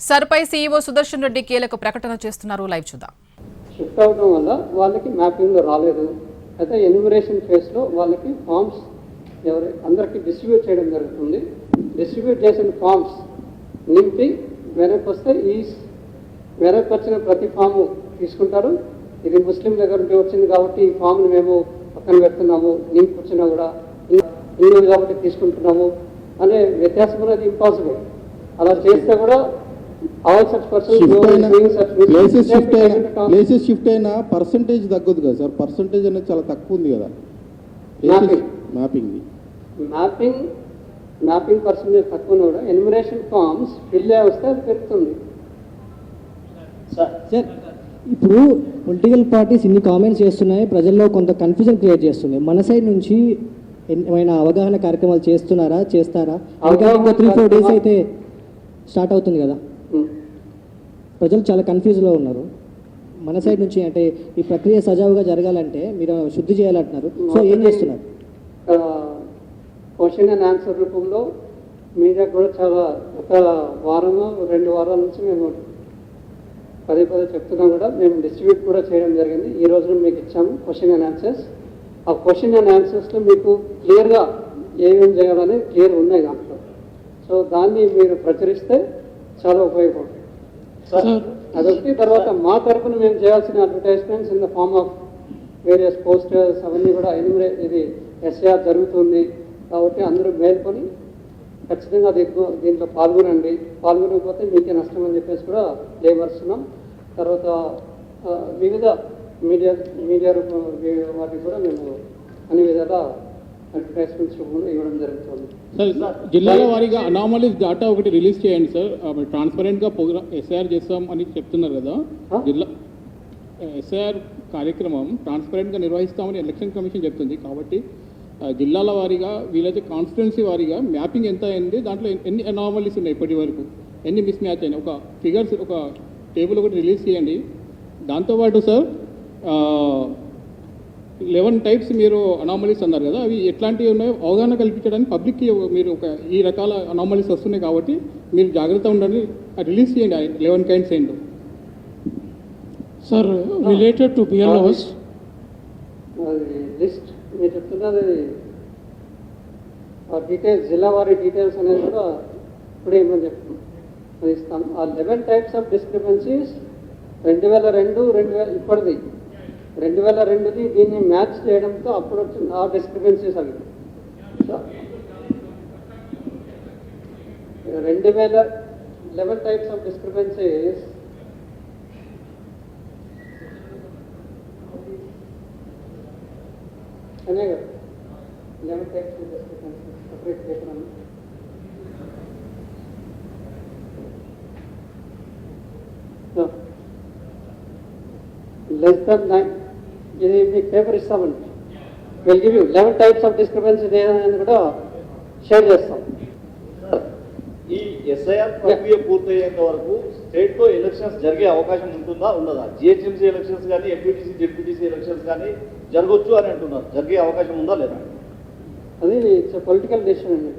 సర్పై CEO Sudarshan Reddy కీలక ప్రకటన చేస్తున్నారు. లైవ్ చూద్దాం. షిఫ్ట్ అవడం వల్ల వాళ్ళకి మ్యాపింగ్లో రాలేదు. అయితే ఎన్యూమరేషన్ ఫేస్లో వాళ్ళకి ఫామ్స్ అందరికీ డిస్ట్రిబ్యూట్ చేయడం జరుగుతుంది. డిస్ట్రిబ్యూట్ చేసిన ఫామ్స్ నింపి వెనక్కి వస్తే వెనక్కి వచ్చిన ప్రతి ఫాము తీసుకుంటారు. ఇది ముస్లిం దగ్గర నుండి వచ్చింది కాబట్టి ఈ ఫామ్ని మేము పక్కన పెడుతున్నాము, నింపి వచ్చినా కూడా హిందూ కాబట్టి తీసుకుంటున్నాము అనే వ్యత్యాసం అనేది ఇంపాసిబుల్. అలా చేస్తే కూడా ప్లేసెస్ షిఫ్ట్ అయినా పర్సంటేజ్ తగ్గదు కదా సార్. పర్సంటేజ్ అనేది చాలా తక్కువ ఉంది కదా మ్యాపింగ్ పర్సంటేజ్ తక్కువ కూడా ఎన్యూమరేషన్ ఫామ్స్ ఫిల్ వస్తే అది పెరుగుతుంది. సార్ ఇప్పుడు పొలిటికల్ పార్టీస్ ఇన్ని కామెంట్స్ చేస్తున్నాయి, ప్రజల్లో కొంత కన్ఫ్యూజన్ క్రియేట్ చేస్తుంది. మన సైడ్ నుంచి ఏమైనా అవగాహన కార్యక్రమాలు చేస్తారా? ఇంకా 3-4 డేస్ అయితే స్టార్ట్ అవుతుంది కదా, ప్రజలు చాలా కన్ఫ్యూజ్లో ఉన్నారు. మన సైడ్ నుంచి అంటే ఈ ప్రక్రియ సజావుగా జరగాలంటే మీరు శుద్ధి చేయాలంటున్నారు. సో ఏం చేస్తున్నారు? క్వశ్చన్ అండ్ ఆన్సర్ రూపంలో మీడియా కూడా చాలా 1-2 వారాల నుంచి మేము పదే చెప్తున్నాం కూడా. మేము డిస్ట్రిబ్యూట్ కూడా చేయడం జరిగింది. ఈ రోజున మీకు ఇచ్చాము క్వశ్చన్ అండ్ ఆన్సర్స్. ఆ క్వశ్చన్ అండ్ ఆన్సర్స్లో మీకు క్లియర్గా ఏమేమి చేయాలనేది క్లియర్ ఉన్నాయి దాంట్లో. సో దాన్ని మీరు ప్రచురిస్తే చాలా ఉపయోగపడుతుంది. అదొకటి. తర్వాత మా తరఫున మేము చేయాల్సిన advertisements in the form of various posters అవన్నీ కూడా ఇది ఎస్ఐఆర్ జరుగుతుంది కాబట్టి అందరూ మేల్కొని ఖచ్చితంగా దీంట్లో పాల్గొనకపోతే మీకే నష్టం అని చెప్పేసి కూడా తెలియపరుస్తున్నాం. తర్వాత వివిధ మీడియా వాటికి కూడా మేము అన్ని విధాలా అడ్వర్టైజ్మెంట్స్ రూపంలో ఇవ్వడం జరుగుతుంది. సార్ జిల్లాల వారీగా అనామలీస్ డేటా ఒకటి రిలీజ్ చేయండి సార్. ట్రాన్స్పరెంట్గా ప్రోగ్రామ్ ఎస్ఐఆర్ చేస్తాం అని చెప్తున్నారు కదా. జిల్లా ఎస్ఐఆర్ కార్యక్రమం ట్రాన్స్పరెంట్గా నిర్వహిస్తామని ఎలక్షన్ కమిషన్ చెప్తుంది. కాబట్టి జిల్లాల వారీగా వీలైతే కాన్స్టిట్యున్సీ వారీగా మ్యాపింగ్ ఎంత అయింది, దాంట్లో ఎన్ని అనామలీస్ ఉన్నాయి, ఇప్పటి వరకు ఎన్ని మిస్ మ్యాచ్ అయినాయి, ఒక ఫిగర్స్ ఒక టేబుల్ ఒకటి రిలీజ్ చేయండి. దాంతోపాటు సార్ 11 టైప్స్ మీరు అనామలీస్ అన్నారు కదా, అవి ఎట్లాంటివి ఉన్నాయో అవగాహన కల్పించడానికి పబ్లిక్కి మీరు ఈ రకాల అనామలీస్ వస్తున్నాయి కాబట్టి మీరు జాగ్రత్త ఉండండి, రిలీజ్ చేయండి 11 కైండ్స్ ఏంటో. Sir related to BLOs list మీరు చెప్తున్నది ఆ డీటెయిల్స్, జిల్లా వారి డీటెయిల్స్ అనేది కూడా ఇప్పుడే ఏమని చెప్తున్నాం, అది ఇస్తాం. ఆ 11 టైప్స్ ఆఫ్ డిస్క్రిపెన్సీస్ 2002 ఇప్పటిది 2002ది దీన్ని మ్యాచ్ చేయడంతో అప్పుడు వచ్చింది ఆ డిస్క్రిపెన్సీస్ అవి. 2011 టైప్స్ ఆఫ్ డిస్క్రిపెన్సీస్ అనే కదా 11 types of discrepancies separate paper అని less than 9 ఇది మీకు పేపర్ ఇస్తామండి. Will give you 11 types of discrepancy ఏదైనా కూడా షేర్ చేస్తాం. ఈ ఎస్ఐఆర్ ప్రక్రియ పూర్తయ్యేంత వరకు స్టేట్లో ఎలక్షన్స్ జరిగే అవకాశం ఉంటుందా ఉండదా? జిహెచ్ఎంసీ ఎలక్షన్స్ కానీ ఎంపీటీసీ జెడ్పీటీసీ ఎలక్షన్స్ కానీ జరగవచ్చు అని అంటున్నారు. జరిగే అవకాశం ఉందా లేదా? అది ఇట్స్ పొలిటికల్ డెసిషన్ అండి.